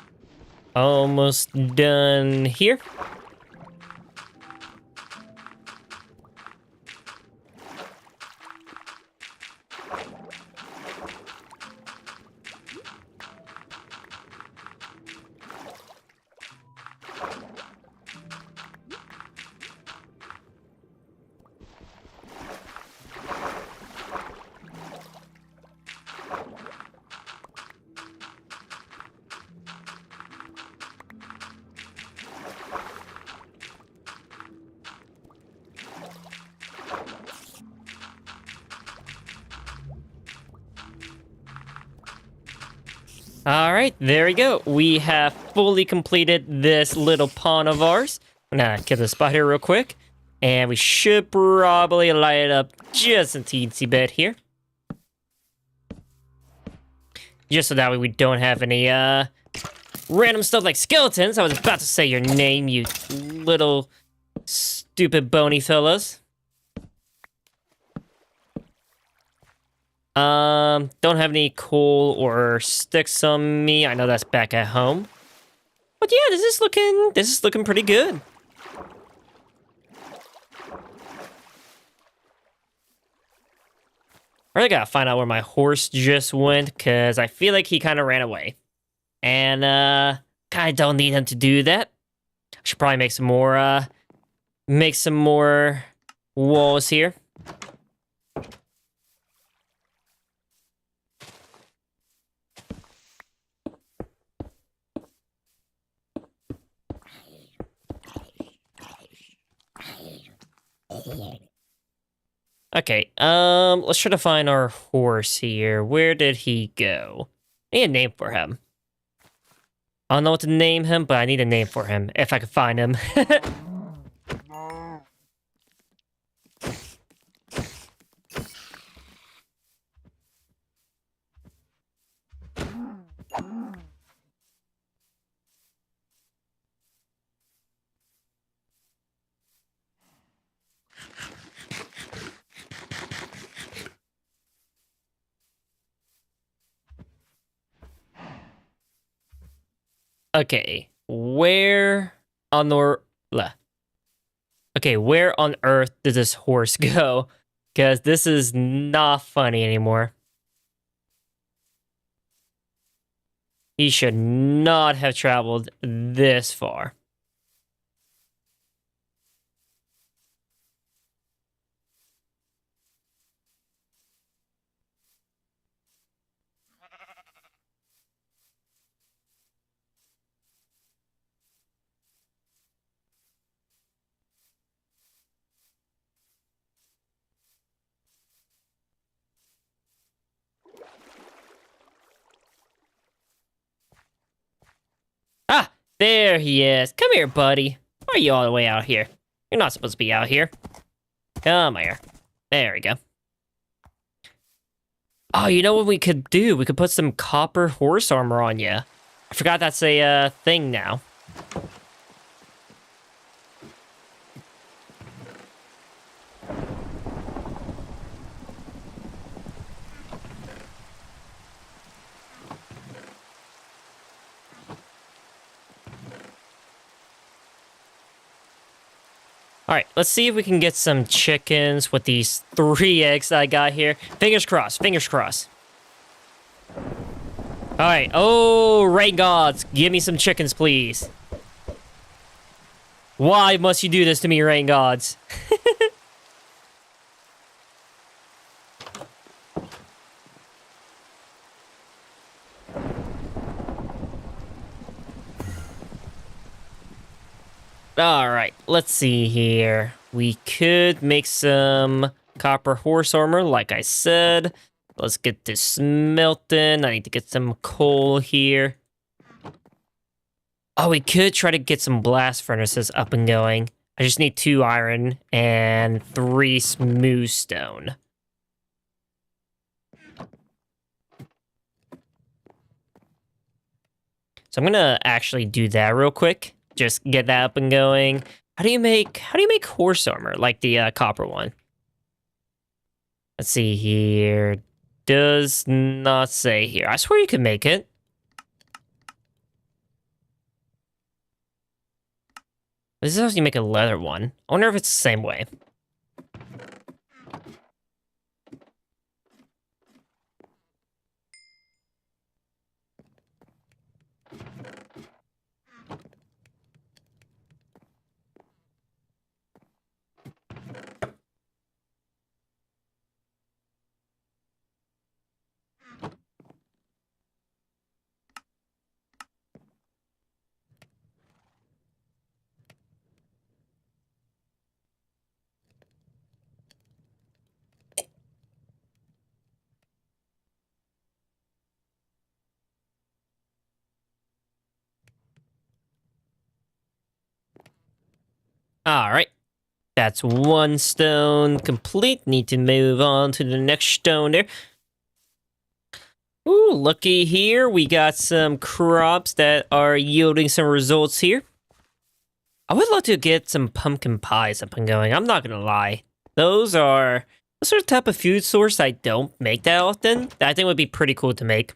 Almost done here. All right, there we go. We have fully completed this little pond of ours. I'm gonna kill the spider real quick. And we should probably light it up just a teensy bit here. Just so that way we don't have any random stuff like skeletons. I was about to say your name, you little stupid bony fellas. Don't have any coal or sticks on me. I know that's back at home. But yeah, this is looking pretty good. I really gotta find out where my horse just went, because I feel like he kind of ran away. And, kind of don't need him to do that. I should probably make some more walls here. Okay, let's try to find our horse here. Where did he go? I need a name for him. I don't know what to name him, but I need a name for him, if I can find him. Okay, where on where on earth did this horse go? Because this is not funny anymore. He should not have traveled this far. Ah, there he is. Come here, buddy. Why are you all the way out here? You're not supposed to be out here. Come here. There we go. Oh, you know what we could do? We could put some copper horse armor on you. I forgot that's a thing now. All right, let's see if we can get some chickens with these 3 eggs that I got here. Fingers crossed, fingers crossed. All right, oh, rain gods, give me some chickens, please. Why must you do this to me, rain gods? All right, let's see here. We could make some copper horse armor, like I said. Let's get this smelting. I need to get some coal here. Oh, we could try to get some blast furnaces up and going. I just need 2 iron and 3 smooth stone. So I'm gonna actually do that real quick. Just get that up and going. How do you make horse armor like the copper one? Let's see here. Does not say here. I swear you could make it. This is how you make a leather one. I wonder if it's the same way. All right. That's one stone complete. Need to move on to the next stone there. Ooh, looky here. We got some crops that are yielding some results here. I would love to get some pumpkin pies up and going. I'm not gonna lie. Those are the type of food source I don't make that often. That I think would be pretty cool to make.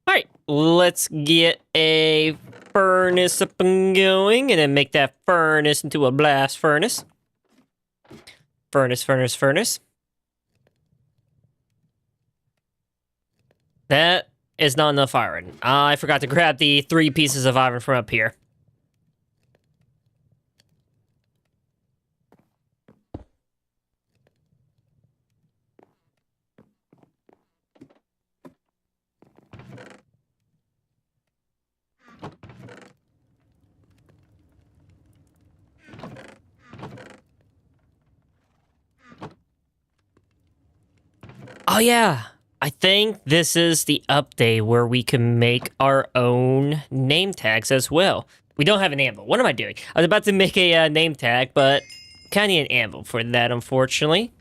Alright, let's get a furnace up and going, and then make that furnace into a blast furnace. Furnace. That is not enough iron. I forgot to grab the 3 pieces of iron from up here. Oh yeah, I think this is the update where we can make our own name tags as well. We don't have an anvil. What am I doing? I was about to make a name tag, but kind of need an anvil for that, unfortunately.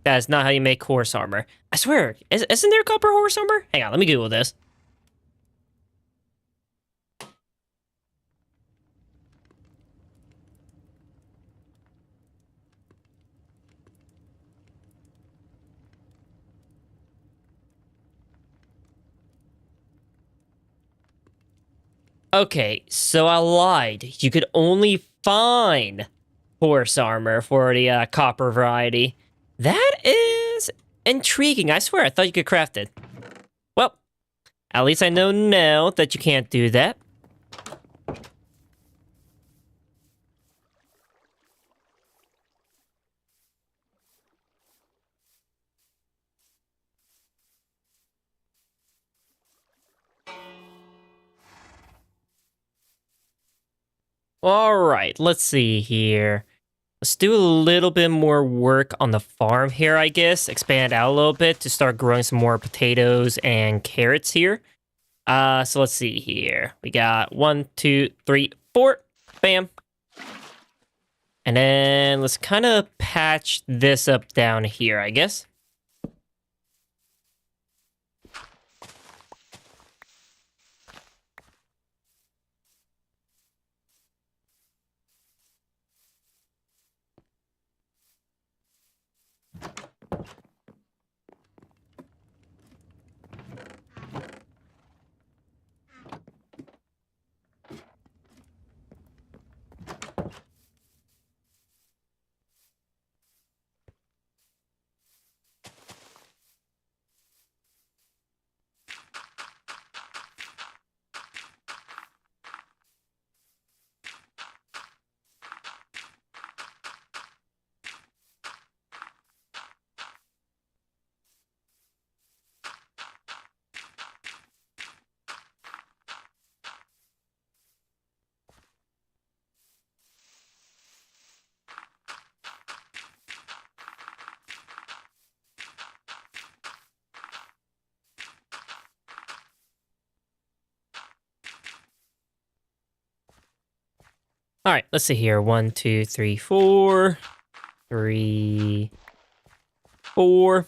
That is not how you make horse armor. I swear, isn't there copper horse armor? Hang on, let me Google this. Okay, so I lied. You could only find horse armor for the copper variety. That is intriguing. I swear, I thought you could craft it. Well, at least I know now that you can't do that. All right, let's see here. Let's do a little bit more work on the farm here, I guess. Expand out a little bit to start growing some more potatoes and carrots here. So let's see here. We got 1, 2, 3, 4. Bam. And then let's kind of patch this up down here, I guess. All right, let's see here. 1, 2, 3, 4. 3, 4.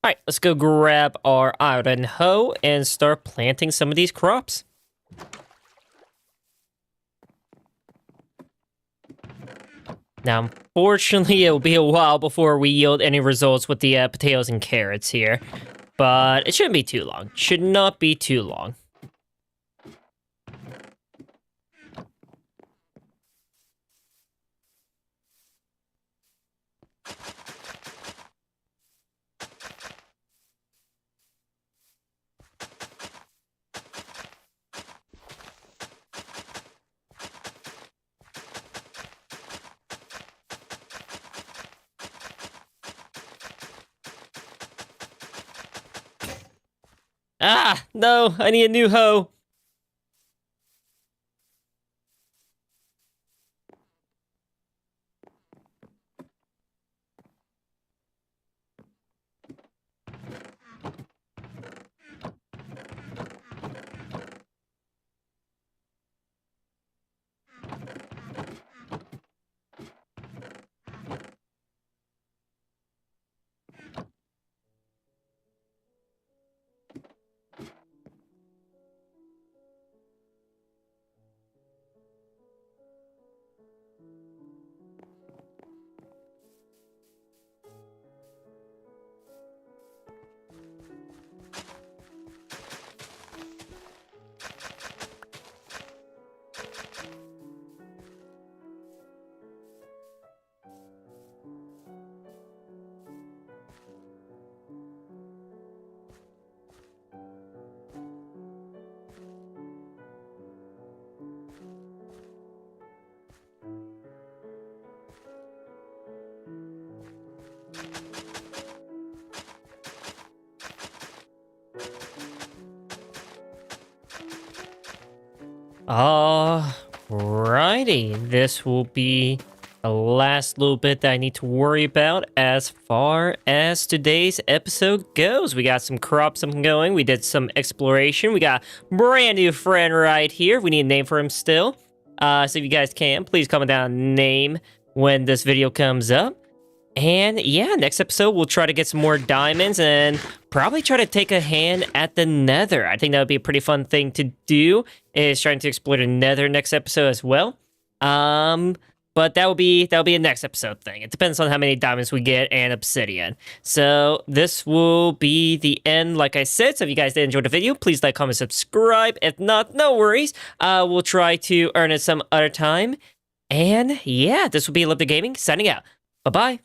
All right, let's go grab our iron hoe and start planting some of these crops. Now, unfortunately, it will be a while before we yield any results with the potatoes and carrots here. But it shouldn't be too long. Should not be too long. Ah, no, I need a new hoe. Alrighty, this will be the last little bit that I need to worry about as far as today's episode goes. We got some crops going, we did some exploration, we got a brand new friend right here. We need a name for him still. So if you guys can, please comment down a name when this video comes up. And yeah, next episode, we'll try to get some more diamonds and probably try to take a hand at the nether. I think that would be a pretty fun thing to do, is trying to explore the nether next episode as well. But that'll be a next episode thing. It depends on how many diamonds we get and obsidian. So this will be the end, like I said. So if you guys did enjoy the video, please like, comment, subscribe. If not, no worries. We'll try to earn it some other time. And yeah, this will be Leptir Gaming signing out. Bye-bye.